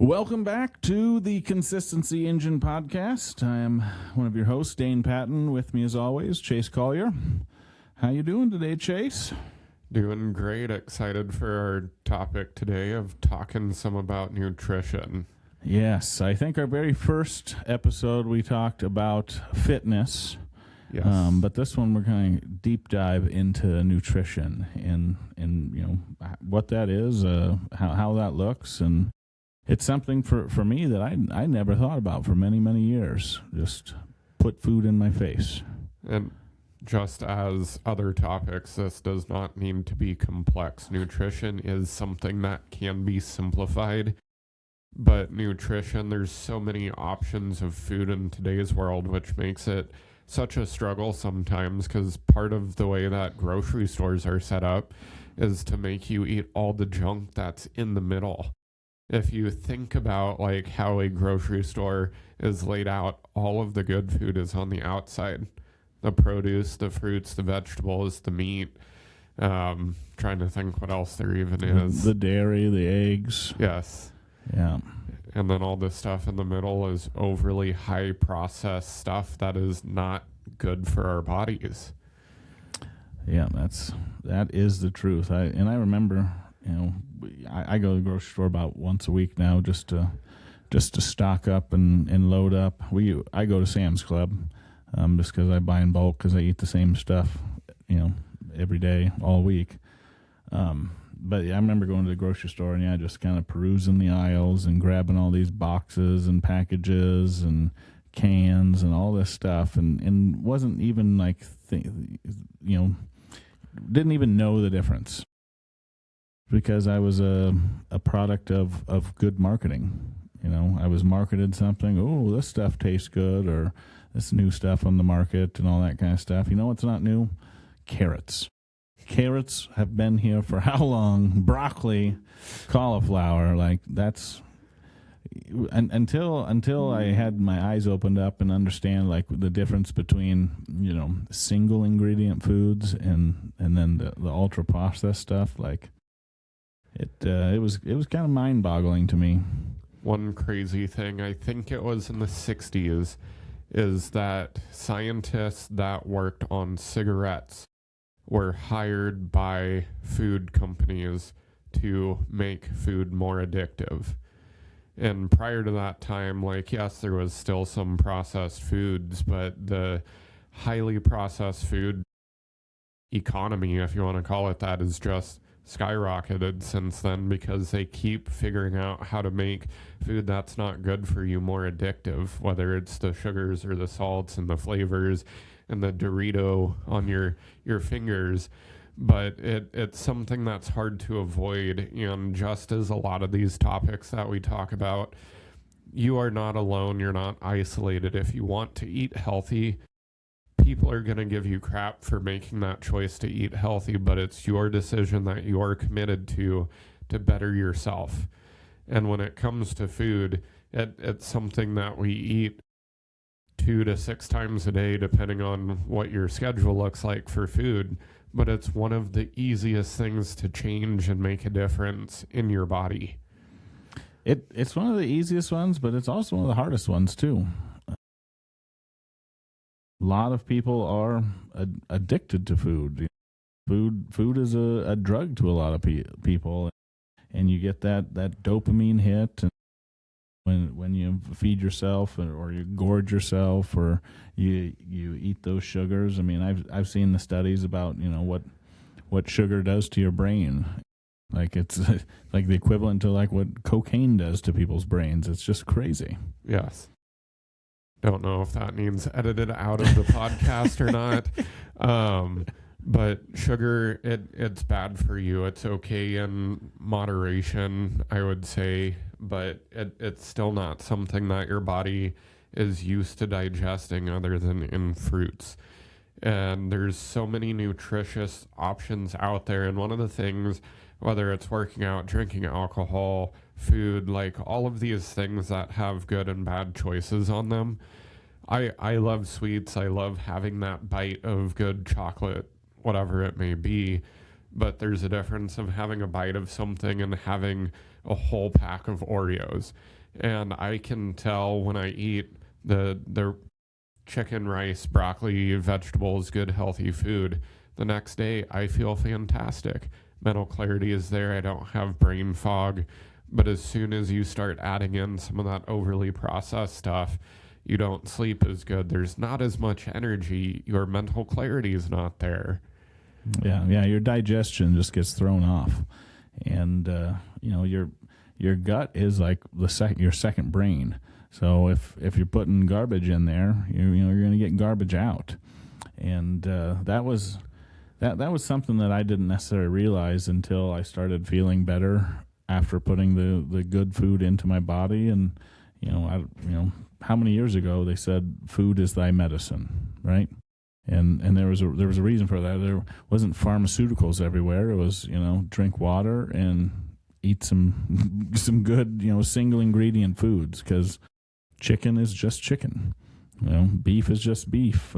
Welcome back to the Consistency Engine podcast. I am one of your hosts, Dane Patton. With me, as always, Chase Collier. How you doing today, Chase? Doing great. Excited for our topic today of talking some about nutrition. Yes, I think our very first episode we talked about fitness. Yes. But this one we're going to deep dive into nutrition and you know what that is, how that looks, and it's something for me that I never thought about for many years. Just put food in my face. And just as other topics, this does not need to be complex. Nutrition is something that can be simplified. But nutrition, there's so many options of food in today's world, which makes it such a struggle sometimes, because part of the way that grocery stores are set up is to make you eat all the junk that's in the middle. If you think about like how a grocery store is laid out, all of the good food is on the outside. The produce, the fruits, the vegetables, the meat. Trying to think what else there even is. The dairy, the eggs. Yes. Yeah. And then all the stuff in the middle is overly high processed stuff that is not good for our bodies. Yeah, that is the truth. I remember, I go to the grocery store about once a week now just to stock up and load up. I go to Sam's Club just because I buy in bulk because I eat the same stuff, every day, all week. But yeah, I remember going to the grocery store and just kind of perusing the aisles and grabbing all these boxes and packages and cans and all this stuff and wasn't even like, didn't even know the difference because I was a product of good marketing. I was marketed something, oh, this stuff tastes good, or this new stuff on the market and all that kind of stuff. You know what's not new? Carrots. Carrots have been here for how long? Broccoli, cauliflower, like that's until I had my eyes opened up and understand like the difference between single ingredient foods and then the ultra processed stuff. Like it was kind of mind boggling to me. One crazy thing, I think it was in the 60s, is that scientists that worked on cigarettes were hired by food companies to make food more addictive. And prior to that time, yes, there was still some processed foods, but the highly processed food economy, if you want to call it that, has just skyrocketed since then because they keep figuring out how to make food that's not good for you more addictive, whether it's the sugars or the salts and the flavors and the Dorito on your fingers. But it's something that's hard to avoid. And just as a lot of these topics that we talk about, you are not alone. You're not isolated. If you want to eat healthy, people are going to give you crap for making that choice to eat healthy, but it's your decision that you are committed to better yourself. And when it comes to food, it's something that we eat 2 to 6 times a day, depending on what your schedule looks like for food. But it's one of the easiest things to change and make a difference in your body. It's one of the easiest ones, but it's also one of the hardest ones too. A lot of people are addicted to food. Food is a drug to a lot of people, and you get that dopamine hit. And when you feed yourself or you gorge yourself or you eat those sugars, I mean, I've seen the studies about what sugar does to your brain. Like it's like the equivalent to like what cocaine does to people's brains. It's just crazy. Yes. Don't know if that needs edited out of the podcast or not. But sugar, it's bad for you. It's okay in moderation, I would say, but it's still not something that your body is used to digesting other than in fruits. And there's so many nutritious options out there. And one of the things, whether it's working out, drinking alcohol, food, like all of these things that have good and bad choices on them, I love sweets. I love having that bite of good chocolate, whatever it may be, but there's a difference of having a bite of something and having a whole pack of Oreos. And I can tell when I eat the chicken, rice, broccoli, vegetables, good healthy food, the next day I feel fantastic. Mental clarity is there. I don't have brain fog. But as soon as you start adding in some of that overly processed stuff, you don't sleep as good. There's not as much energy. Your mental clarity is not there. Yeah, your digestion just gets thrown off. And, your gut is like your second brain. So if you're putting garbage in there, you're going to get garbage out. And that was something that I didn't necessarily realize until I started feeling better after putting the good food into my body. And how many years ago they said food is thy medicine, right? And there was a reason for that. There wasn't pharmaceuticals everywhere. It was drink water and eat some good single ingredient foods, because chicken is just chicken. Beef is just beef.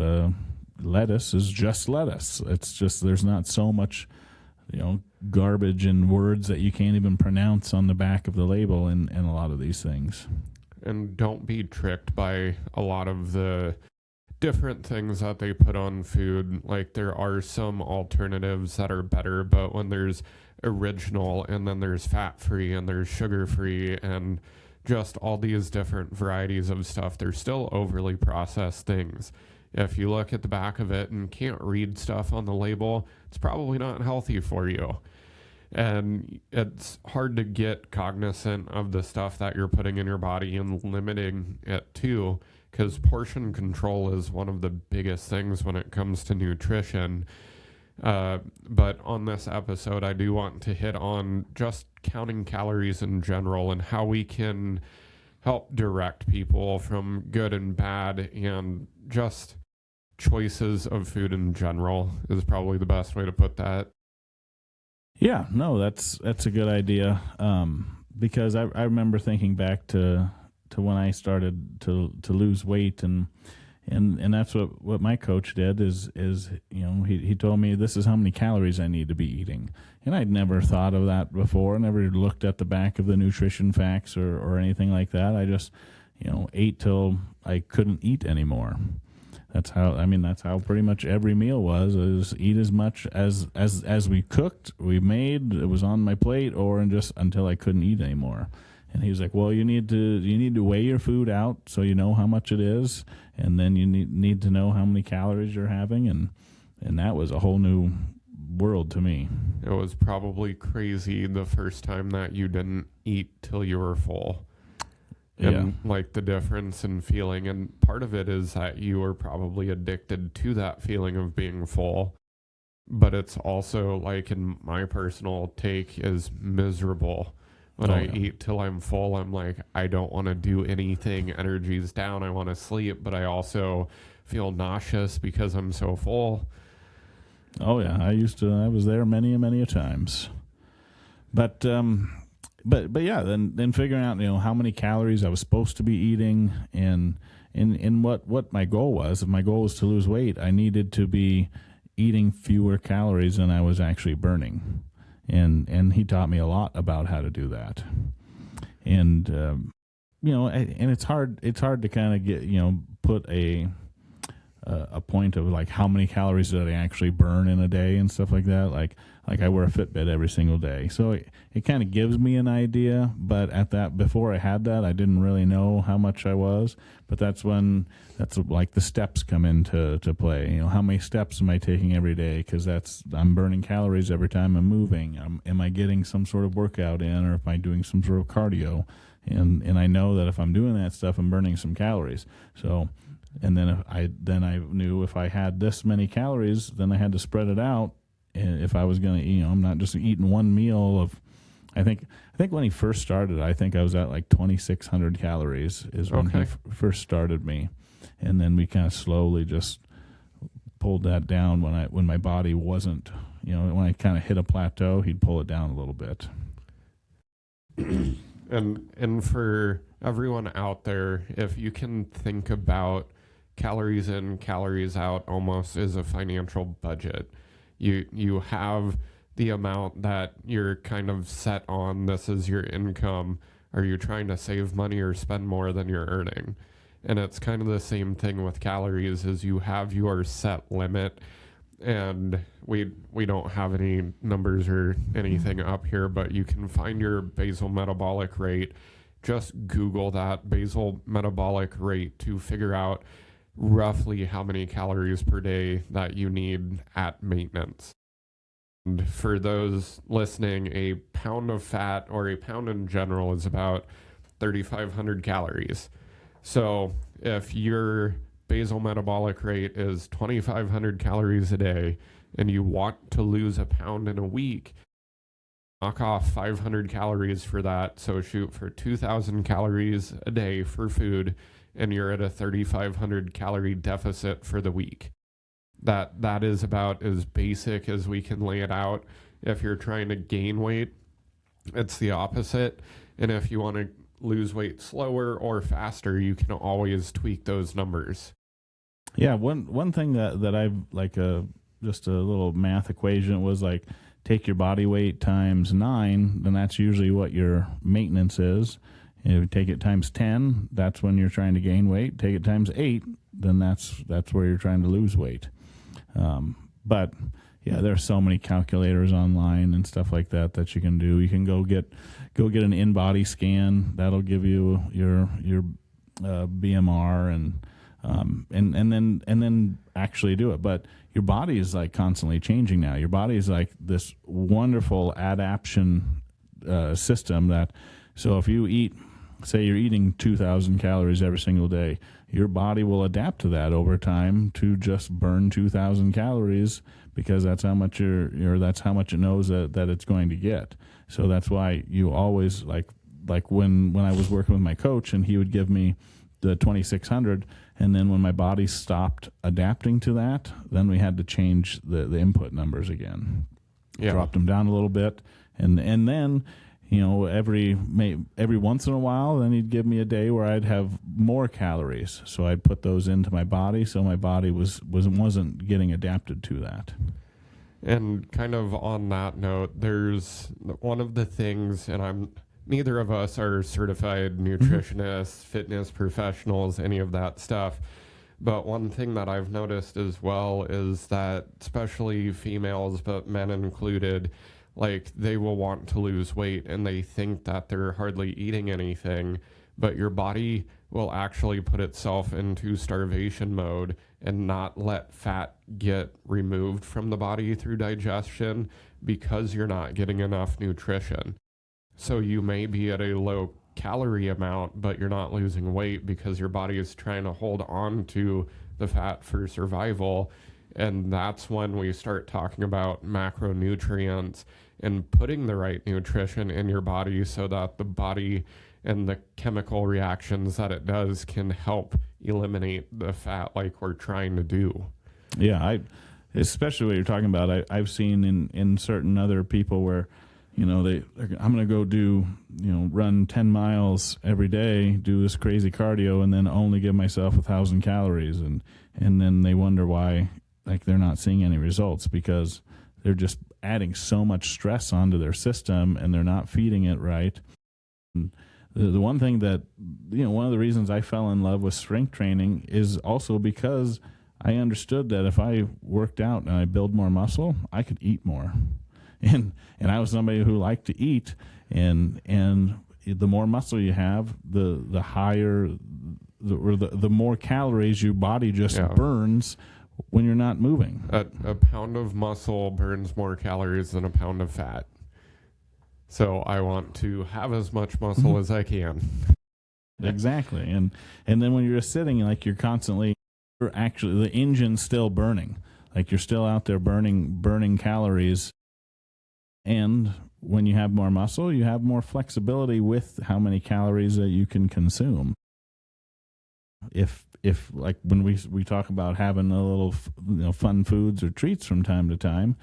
Lettuce is just lettuce. It's just there's not so much garbage and words that you can't even pronounce on the back of the label in a lot of these things. And don't be tricked by a lot of the different things that they put on food. Like, there are some alternatives that are better, but when there's original and then there's fat-free and there's sugar-free and just all these different varieties of stuff, they're still overly processed things. If you look at the back of it and can't read stuff on the label, it's probably not healthy for you. And it's hard to get cognizant of the stuff that you're putting in your body and limiting it too, because portion control is one of the biggest things when it comes to nutrition. But on this episode, I do want to hit on just counting calories in general and how we can help direct people from good and bad, and just choices of food in general is probably the best way to put that. Yeah, no, that's a good idea. Because I remember thinking back to when I started to lose weight, and that's what my coach did is he told me this is how many calories I need to be eating. And I'd never thought of that before, never looked at the back of the nutrition facts or anything like that. I just ate till I couldn't eat anymore. That's how pretty much every meal was, is eat as much as we cooked, we made, it was on my plate, or just until I couldn't eat anymore. And he was like, well, you need to weigh your food out so you know how much it is, and then you need to know how many calories you're having, and that was a whole new world to me. It was probably crazy the first time that you didn't eat till you were full. And like the difference in feeling, and part of it is that you were probably addicted to that feeling of being full, but it's also, like, in my personal take, is miserable. When I eat till I'm full, I'm like, I don't want to do anything. Energy's down. I want to sleep, but I also feel nauseous because I'm so full. Oh yeah, I was there many a times. But yeah, then figuring out how many calories I was supposed to be eating, and what my goal was. If my goal was to lose weight, I needed to be eating fewer calories than I was actually burning, and he taught me a lot about how to do that. And and it's hard to kind of get put a point of like how many calories did I actually burn in a day and stuff like that. Like I wear a Fitbit every single day, so it kind of gives me an idea. But before I had that, I didn't really know how much I was. But that's like the steps come into play. How many steps am I taking every day? Because I'm burning calories every time I'm moving. Am I getting some sort of workout in, or am I doing some sort of cardio? And I know that if I'm doing that stuff, I'm burning some calories. So. And then I knew if I had this many calories, then I had to spread it out. And if I was going to, I'm not just eating one meal of. I think when he first started, I think I was at like 2,600 calories is when he first started me, and then we kind of slowly just pulled that down when my body wasn't, when I kind of hit a plateau, he'd pull it down a little bit. And for everyone out there, if you can think about calories in, calories out almost as a financial budget. You have the amount that you're kind of set on. This is your income. Are you trying to save money or spend more than you're earning? And it's kind of the same thing with calories, is you have your set limit. And we don't have any numbers or anything up here, but you can find your basal metabolic rate. Just Google that, basal metabolic rate, to figure out roughly how many calories per day that you need at maintenance. And for those listening, a pound of fat, or a pound in general, is about 3,500 calories. So if your basal metabolic rate is 2,500 calories a day and you want to lose a pound in a week, knock off 500 calories for that. So shoot for 2,000 calories a day for food, and you're at a 3,500 calorie deficit for the week. That is about as basic as we can lay it out. If you're trying to gain weight, it's the opposite. And if you want to lose weight slower or faster, you can always tweak those numbers. Yeah, one thing that I've like just a little math equation was like, take your body weight times 9, then that's usually what your maintenance is. And if you take it times 10, that's when you're trying to gain weight. Take it times 8, then that's where you're trying to lose weight. But yeah, there's so many calculators online and stuff like that you can do. You can go get an in-body scan. That'll give you your BMR and then actually do it. But your body is like constantly changing now. Your body is like this wonderful adaptation system that, so if you eat, say you're eating 2,000 calories every single day, your body will adapt to that over time to just burn 2,000 calories, because that's how much that's how much it knows that it's going to get. So that's why you always like when I was working with my coach and he would give me the 2,600, and then when my body stopped adapting to that, then we had to change the input numbers again. Yeah. Dropped them down a little bit, and then, you know, every once in a while, then he'd give me a day where I'd have more calories. So I'd put those into my body, so my body wasn't getting adapted to that. And kind of on that note, there's one of the things, and neither of us are certified nutritionists, fitness professionals, any of that stuff. But one thing that I've noticed as well is that, especially females, but men included, like, they will want to lose weight and they think that they're hardly eating anything, but your body will actually put itself into starvation mode and not let fat get removed from the body through digestion, because you're not getting enough nutrition. So you may be at a low calorie amount, but you're not losing weight because your body is trying to hold on to the fat for survival. And that's when we start talking about macronutrients and putting the right nutrition in your body so that the body and the chemical reactions that it does can help eliminate the fat like we're trying to do. Yeah, especially what you're talking about, I've seen in certain other people where, you know, I'm going to go do, you know, run 10 miles every day, do this crazy cardio, and then only give myself 1,000 calories. And then they wonder why, like, they're not seeing any results, because they're just adding so much stress onto their system and they're not feeding it right. And the one thing that, you know, one of the reasons I fell in love with strength training is also because I understood that if I worked out and I build more muscle, I could eat more. And I was somebody who liked to eat, and the more muscle you have, the higher the more calories your body just burns when you're not moving. A pound of muscle burns more calories than a pound of fat. So I want to have as much muscle as I can. Exactly. And then when you're just sitting, like, you're actually, the engine's still burning. Like, you're still out there burning calories. And when you have more muscle, you have more flexibility with how many calories that you can consume. If like when we talk about having a little, you know, fun foods or treats from time to time,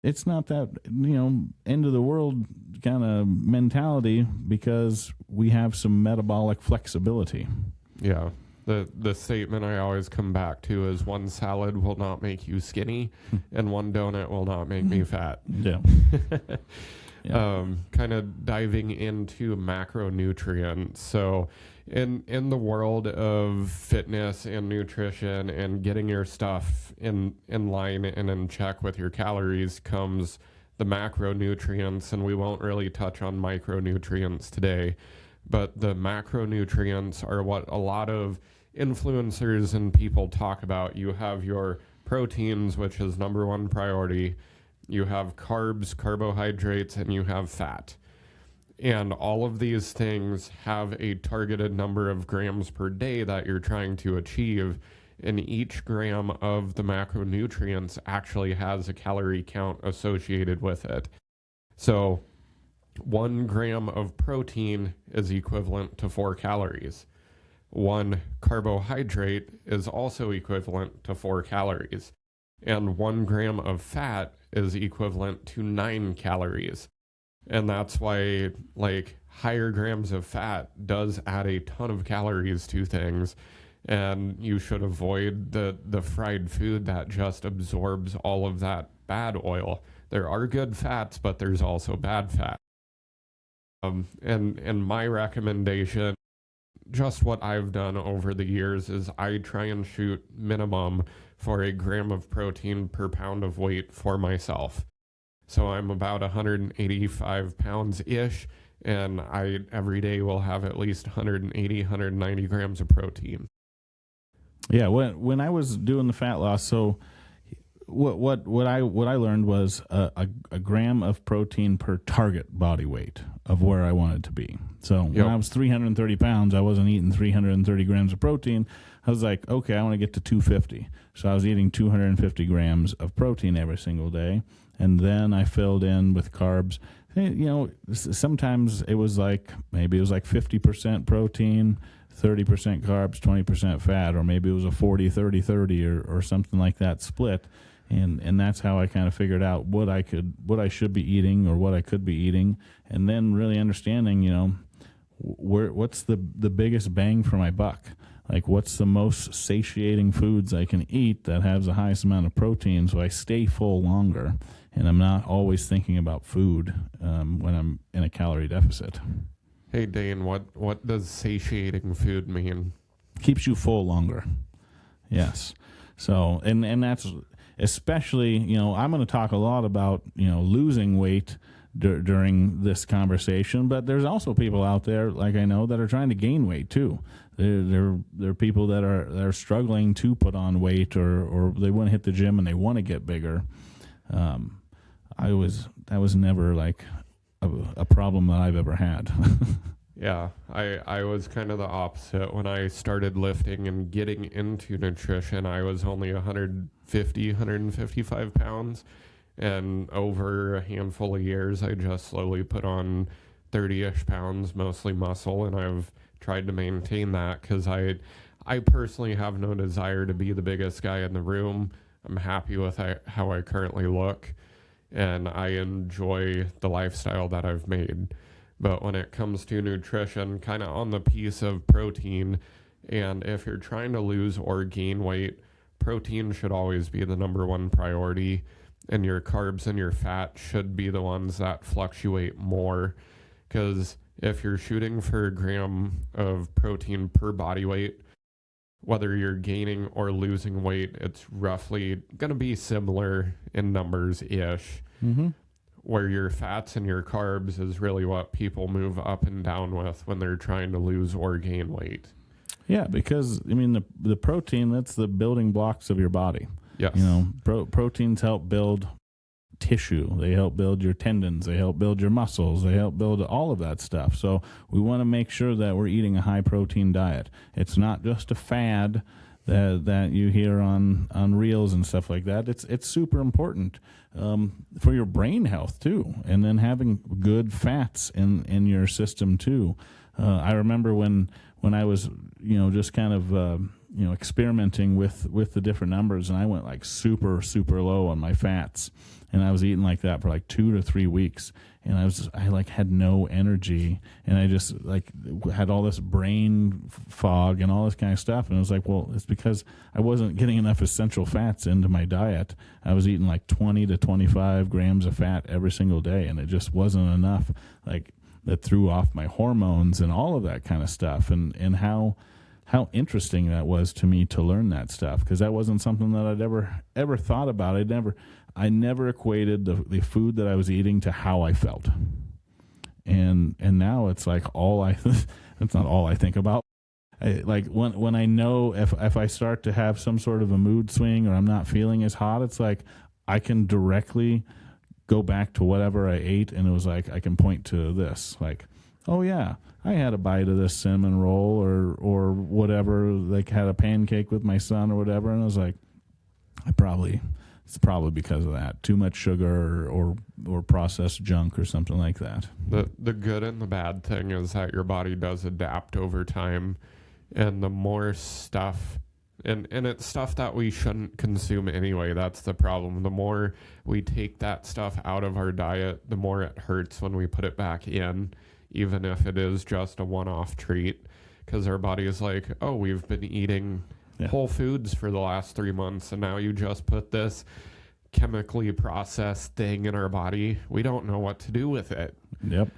it's not that, you know, end of the world kind of mentality, because we have some metabolic flexibility. Yeah. The statement I always come back to is one salad will not make you skinny, and one donut will not make me fat. Yeah. Yeah. Kind of diving into macronutrients. So in the world of fitness and nutrition and getting your stuff in line and in check with your calories comes the macronutrients, and we won't really touch on micronutrients today, but the macronutrients are what a lot of influencers and people talk about. You have your proteins, which is number one priority. You have carbs, carbohydrates, and you have fat. And all of these things have a targeted number of grams per day that you're trying to achieve. And each gram of the macronutrients actually has a calorie count associated with it. So 1 gram of protein is equivalent to 4 calories. 1 carbohydrate is also equivalent to 4 calories. And 1 gram of fat is equivalent to 9 calories. And that's why, like, higher grams of fat does add a ton of calories to things. And you should avoid the fried food that just absorbs all of that bad oil. There are good fats, but there's also bad fat. And my recommendation, just what I've done over the years, is I try and shoot minimum for 1 gram of protein per pound of weight for myself. So I'm about 185 pounds-ish, and I every day will have at least 180, 190 grams of protein. Yeah, when I was doing the fat loss, so what I learned was a gram of protein per target body weight of where I wanted to be. So when I was 330 pounds, I wasn't eating 330 grams of protein. I was like, okay, I want to get to 250. So I was eating 250 grams of protein every single day, and then I filled in with carbs. You know, sometimes it was like, maybe it was like 50% protein, 30% carbs, 20% fat, or maybe it was a 40-30-30 or something like that split. And that's how I kind of figured out what I should be eating or what I could be eating, and then really understanding, you know, what's the biggest bang for my buck. Like, what's the most satiating foods I can eat that has the highest amount of protein, so I stay full longer, and I'm not always thinking about food when I'm in a calorie deficit. Hey, Dane, what does satiating food mean? Keeps you full longer. Yes. So, and that's especially, you know, I'm going to talk a lot about, you know, losing weight during this conversation, but there's also people out there, like I know, that are trying to gain weight too. There are people that are struggling to put on weight, or they want to hit the gym and they want to get bigger. That was never like a problem that I've ever had. Yeah, I was kind of the opposite. When I started lifting and getting into nutrition, I was only 155 pounds. And over a handful of years, I just slowly put on 30-ish pounds, mostly muscle. And I've tried to maintain that because I personally have no desire to be the biggest guy in the room. I'm happy with how I currently look, and I enjoy the lifestyle that I've made. But when it comes to nutrition, kind of on the piece of protein, and if you're trying to lose or gain weight, protein should always be the number one priority, and your carbs and your fat should be the ones that fluctuate more. Because if you're shooting for 1 gram of protein per body weight, whether you're gaining or losing weight, it's roughly going to be similar in numbers-ish. Mm-hmm. Where your fats and your carbs is really what people move up and down with when they're trying to lose or gain weight. Yeah, because, I mean, the protein, that's the building blocks of your body. Yes. You know, proteins help build tissue. They help build your tendons. They help build your muscles. They help build all of that stuff. So we want to make sure that we're eating a high-protein diet. It's not just a fad that you hear on reels and stuff like that. It's super important for your brain health too, and then having good fats in your system too. I remember when I was, just kind of, experimenting with the different numbers, and I went like super, super low on my fats, and I was eating like that for like 2 to 3 weeks, and I like had no energy, and I just like had all this brain fog and all this kind of stuff, and I was like, well, it's because I wasn't getting enough essential fats into my diet. I was eating like 20 to 25 grams of fat every single day, and it just wasn't enough. Like, that threw off my hormones and all of that kind of stuff, and how interesting that was to me to learn that stuff, because that wasn't something that I'd ever thought about. I never equated the food that I was eating to how I felt, and now it's like it's not all I think about. Like when I know if I start to have some sort of a mood swing, or I'm not feeling as hot, it's like I can directly go back to whatever I ate, and it was like I can point to this, like, oh yeah, I had a bite of this cinnamon roll or whatever, like had a pancake with my son or whatever, and I was like, it's probably because of that, too much sugar or processed junk or something like that. The good and the bad thing is that your body does adapt over time, and the more stuff, and it's stuff that we shouldn't consume anyway. That's the problem. The more we take that stuff out of our diet, the more it hurts when we put it back in, even if it is just a one-off treat, because our body is like, oh, we've been eating whole foods for the last 3 months, and now you just put this chemically processed thing in our body. We don't know what to do with it. Yep.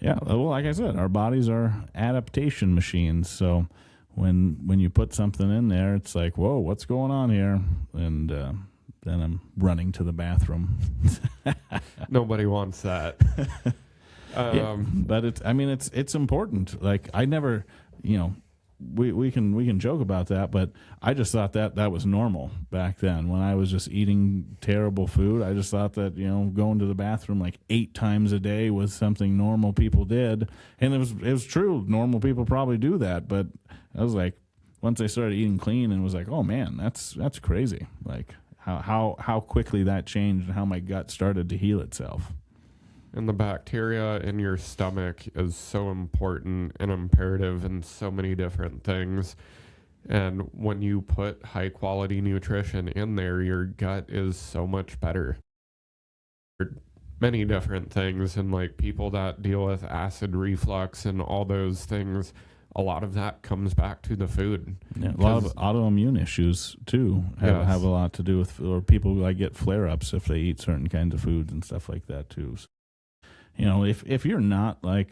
Yeah, well, like I said, our bodies are adaptation machines, so when you put something in there, it's like, whoa, what's going on here? And then I'm running to the bathroom. Nobody wants that. But it's important. Like, I never, we can joke about that, but I just thought that was normal back then when I was just eating terrible food. I just thought that, going to the bathroom like 8 times a day was something normal people did, and it was true. Normal people probably do that, but I was like, once I started eating clean, and was like, oh man, that's crazy. Like how quickly that changed, and how my gut started to heal itself. And the bacteria in your stomach is so important and imperative in so many different things. And when you put high quality nutrition in there, your gut is so much better. Many different things, and like people that deal with acid reflux and all those things, a lot of that comes back to the food. Yeah, a lot of autoimmune issues too have a lot to do with, or people like get flare-ups if they eat certain kinds of foods and stuff like that too. So, if you're not like,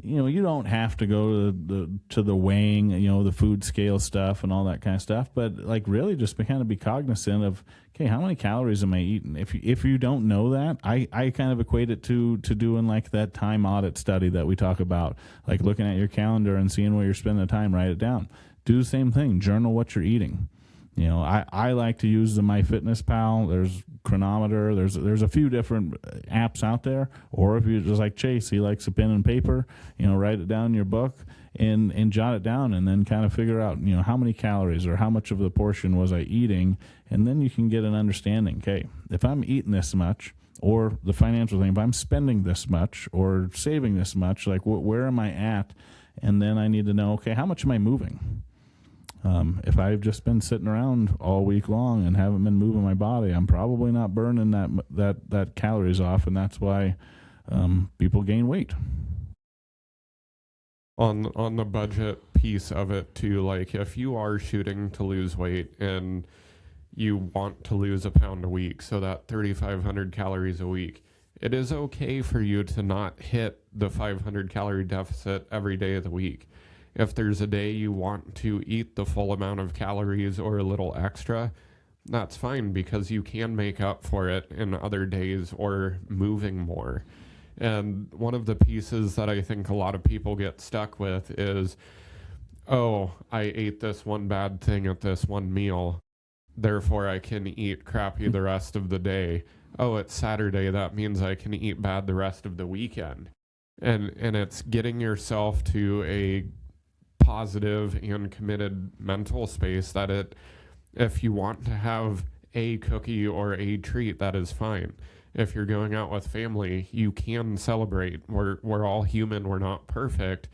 you don't have to go to the weighing, the food scale stuff and all that kind of stuff, but like really just be cognizant of, okay, how many calories am I eating? If you don't know that, I kind of equate it to doing like that time audit study that we talk about, like looking at your calendar and seeing where you're spending the time, write it down. Do the same thing, journal what you're eating. I like to use the MyFitnessPal. There's Chronometer. There's a few different apps out there. Or if you just like Chase, he likes a pen and paper, write it down in your book and jot it down, and then kind of figure out, how many calories or how much of the portion was I eating, and then you can get an understanding. Okay, if I'm eating this much, or the financial thing, if I'm spending this much or saving this much, like where am I at? And then I need to know, okay, how much am I moving? If I've just been sitting around all week long and haven't been moving my body, I'm probably not burning that calories off, and that's why people gain weight. On the budget piece of it too, like if you are shooting to lose weight and you want to lose a pound a week, so that 3,500 calories a week, it is okay for you to not hit the 500 calorie deficit every day of the week. If there's a day you want to eat the full amount of calories or a little extra, that's fine, because you can make up for it in other days or moving more. And one of the pieces that I think a lot of people get stuck with is, oh, I ate this one bad thing at this one meal, therefore I can eat crappy the rest of the day. Oh, it's Saturday, that means I can eat bad the rest of the weekend. And it's getting yourself to a positive and committed mental space that if you want to have a cookie or a treat, that is fine. if you're going out with family, you can celebrate. We're all human. We're not perfect,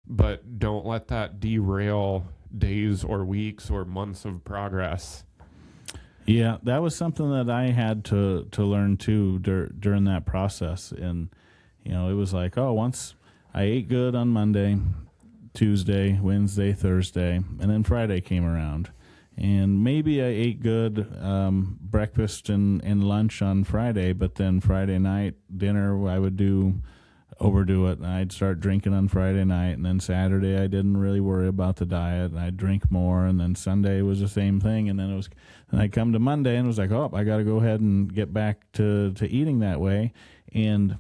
but don't let that derail days or weeks or months of progress. Yeah, that was something that I had to learn too during that process. And it was like, oh, once I ate good on Monday, Tuesday, Wednesday, Thursday, and then Friday came around. And maybe I ate good breakfast and lunch on Friday, but then Friday night dinner I would overdo it, and I'd start drinking on Friday night, and then Saturday I didn't really worry about the diet, and I'd drink more, and then Sunday was the same thing, and then I'd come to Monday and it was like, oh, I got to go ahead and get back to eating that way, and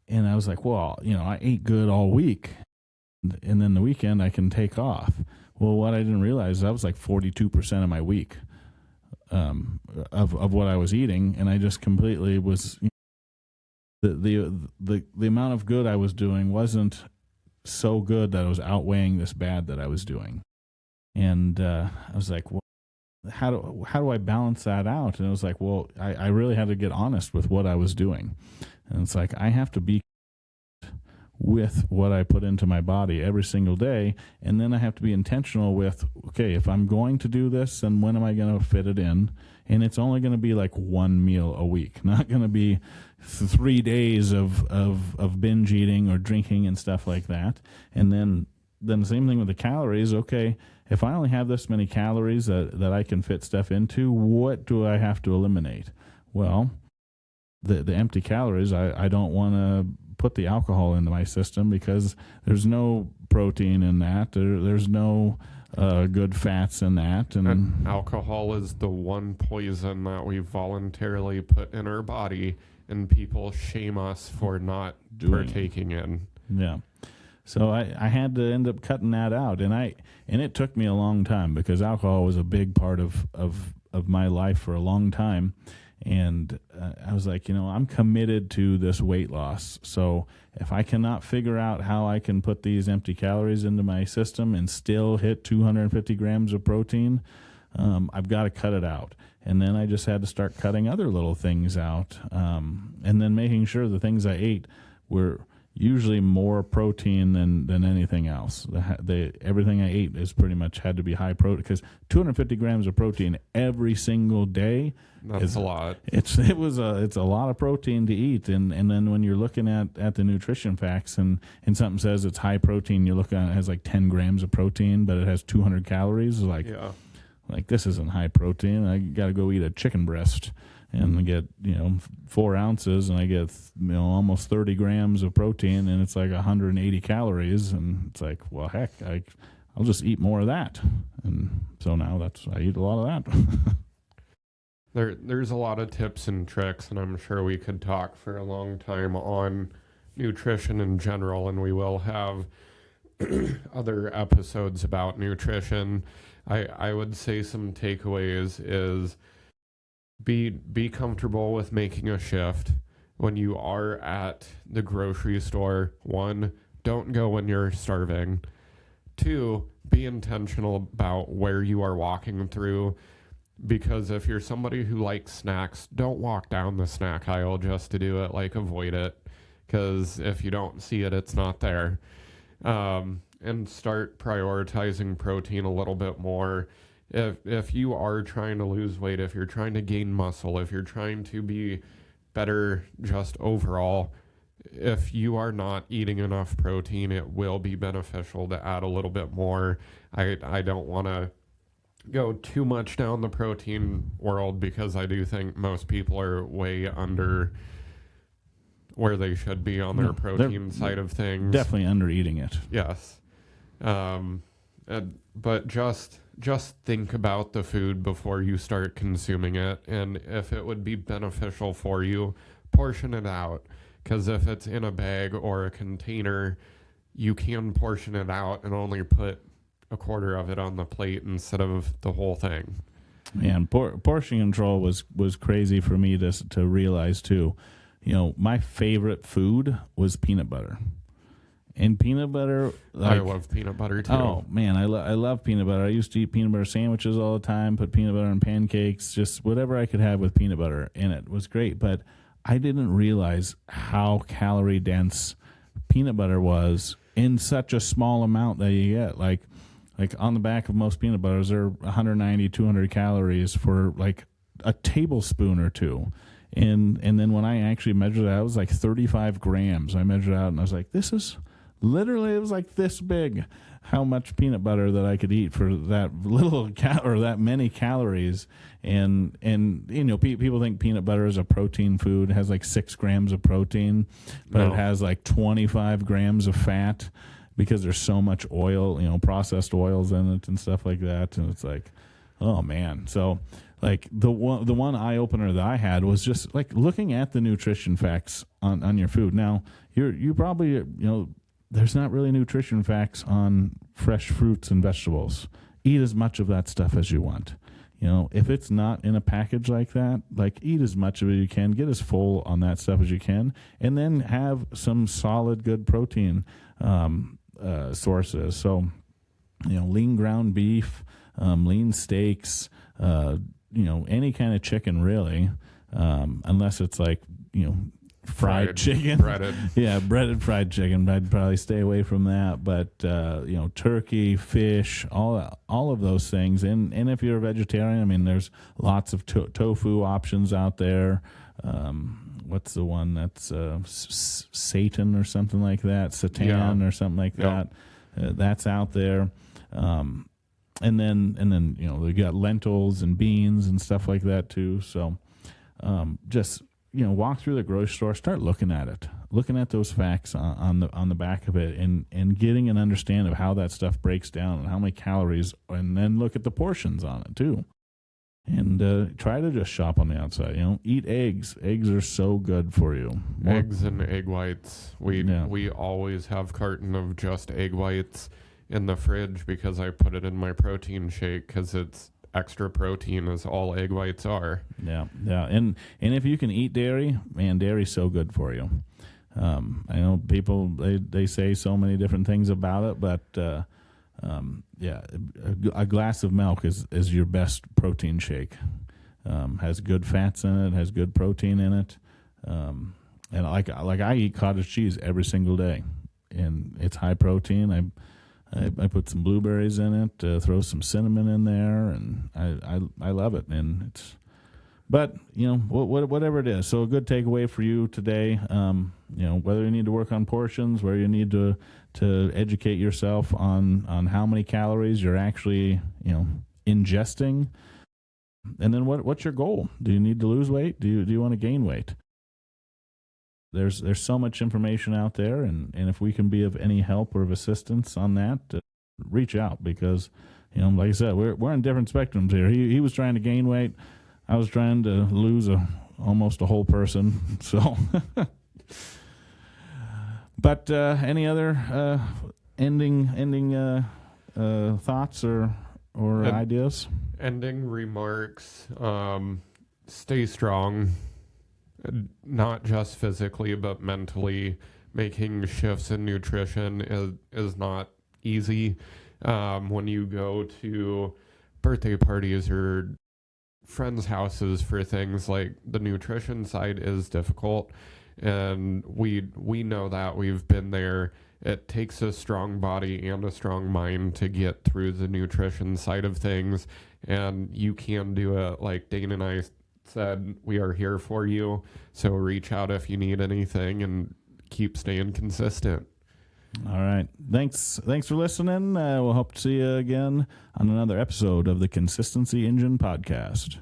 I was like, well, I ate good all week, and then the weekend I can take off. Well, what I didn't realize, that was like 42% of my week of what I was eating, and I just completely was. The amount of good I was doing wasn't so good that I was outweighing this bad that I was doing, and I was like, well, how do I balance that out? And it was like, well, I really had to get honest with what I was doing, and it's like I have to be with what I put into my body every single day, and then I have to be intentional with, okay, if I'm going to do this, then when am I going to fit it in? And it's only going to be like one meal a week, not going to be 3 days of binge eating or drinking and stuff like that. And then the same thing with the calories. Okay, if I only have this many calories that I can fit stuff into, what do I have to eliminate? Well, the empty calories, I don't want to put the alcohol into my system because there's no protein in that. There's no good fats in that. And alcohol is the one poison that we voluntarily put in our body, and people shame us for not partaking in. Yeah. So I had to end up cutting that out, and it took me a long time because alcohol was a big part of my life for a long time. And I was like, I'm committed to this weight loss. So if I cannot figure out how I can put these empty calories into my system and still hit 250 grams of protein, I've got to cut it out. And then I just had to start cutting other little things out, and then making sure the things I ate were usually more protein than anything else. Everything I ate is pretty much had to be high protein, because 250 grams of protein every single day. That's a lot. It's a lot of protein to eat, and then when you're looking at the nutrition facts and something says it's high protein, you're looking at it has like 10 grams of protein, but it has 200 calories. Like this isn't high protein. I got to go eat a chicken breast and get 4 ounces, and I get almost 30 grams of protein, and it's like 180 calories, and it's like, well, heck, I'll just eat more of that, and so now I eat a lot of that. There's a lot of tips and tricks, and I'm sure we could talk for a long time on nutrition in general, and we will have other episodes about nutrition. I would say some takeaways is be comfortable with making a shift when you are at the grocery store. 1, don't go when you're starving. 2, be intentional about where you are walking through. Because if you're somebody who likes snacks, don't walk down the snack aisle just to do it. Like, avoid it. Because if you don't see it, it's not there. And start prioritizing protein a little bit more. If you are trying to lose weight, if you're trying to gain muscle, if you're trying to be better just overall, if you are not eating enough protein, it will be beneficial to add a little bit more. I don't want to go too much down the protein world, because I do think most people are way under where they should be on their protein side of things. Definitely under eating it. Yes. But just think about the food before you start consuming it, and if it would be beneficial for you, portion it out. Because if it's in a bag or a container, you can portion it out and only put a quarter of it on the plate instead of the whole thing. Man, portion control was crazy for me to realize too. My favorite food was peanut butter. And peanut butter, I love peanut butter too. Oh man, I love peanut butter. I used to eat peanut butter sandwiches all the time, put peanut butter on pancakes, just whatever I could have with peanut butter in it was great. But I didn't realize how calorie dense peanut butter was in such a small amount that you get. Like on the back of most peanut butters, they're 190, 200 calories for like a tablespoon or two. And then when I actually measured it, I was like 35 grams. I measured out and I was like, this is literally, it was like this big, how much peanut butter that I could eat for that little or that many calories. And you know, people think peanut butter is a protein food. It has like 6 grams of protein, but it has like 25 grams of fat because there's so much oil, you know, processed oils in it and stuff like that. And it's like, oh man. So like the one eye opener that I had was just like looking at the nutrition facts on your food. Now you probably, you know, there's not really nutrition facts on fresh fruits and vegetables. Eat as much of that stuff as you want. You know, if it's not in a package like that, like eat as much of it as you can. Get as full on that stuff as you can, and then have some solid, good protein sources. So, you know, lean ground beef, lean steaks, you know, any kind of chicken really, unless it's like, you know, fried chicken, breaded. Yeah, breaded fried chicken. I'd probably stay away from that. But you know, turkey, fish, all of those things. And if you're a vegetarian, I mean, there's lots of tofu options out there. What's the one that's Satan or something like that? Satan or something like that. That's out there. And then you know, we got lentils and beans and stuff like that too. So just, you know, walk through the grocery store, start looking at it, looking at those facts on the back of it, and getting an understanding of how that stuff breaks down and how many calories, and then look at the portions on it too. And try to just shop on the outside. You know, eat eggs. Eggs are so good for you. Eggs and egg whites. We always have carton of just egg whites in the fridge because I put it in my protein shake because it's extra protein as all egg whites are. Yeah. And if you can eat dairy, man, dairy's so good for you. I know people, they say so many different things about it, but a glass of milk is your best protein shake. Has good fats in it, has good protein in it. And like I eat cottage cheese every single day, and it's high protein. I put some blueberries in it, throw some cinnamon in there, and I love it. And it's, but you know, whatever it is. So a good takeaway for you today, you know, whether you need to work on portions, where you need to educate yourself on how many calories you're actually, you know, ingesting, and then what's your goal? Do you need to lose weight? Do you want to gain weight? There's so much information out there, and if we can be of any help or of assistance on that, reach out, because, you know, like I said, we're on different spectrums here. He was trying to gain weight. I was trying to lose almost a whole person. So, but any other ending thoughts or ideas? Ending remarks. Stay strong. Not just physically, but mentally. Making shifts in nutrition is not easy. When you go to birthday parties or friends' houses for things, like the nutrition side is difficult, and we know that. We've been there. It takes a strong body and a strong mind to get through the nutrition side of things, and you can do it. Like Dane and I said, we are here for you, so reach out if you need anything and keep staying consistent. All right, thanks for listening. We'll hope to see you again on another episode of the Consistency Engine podcast.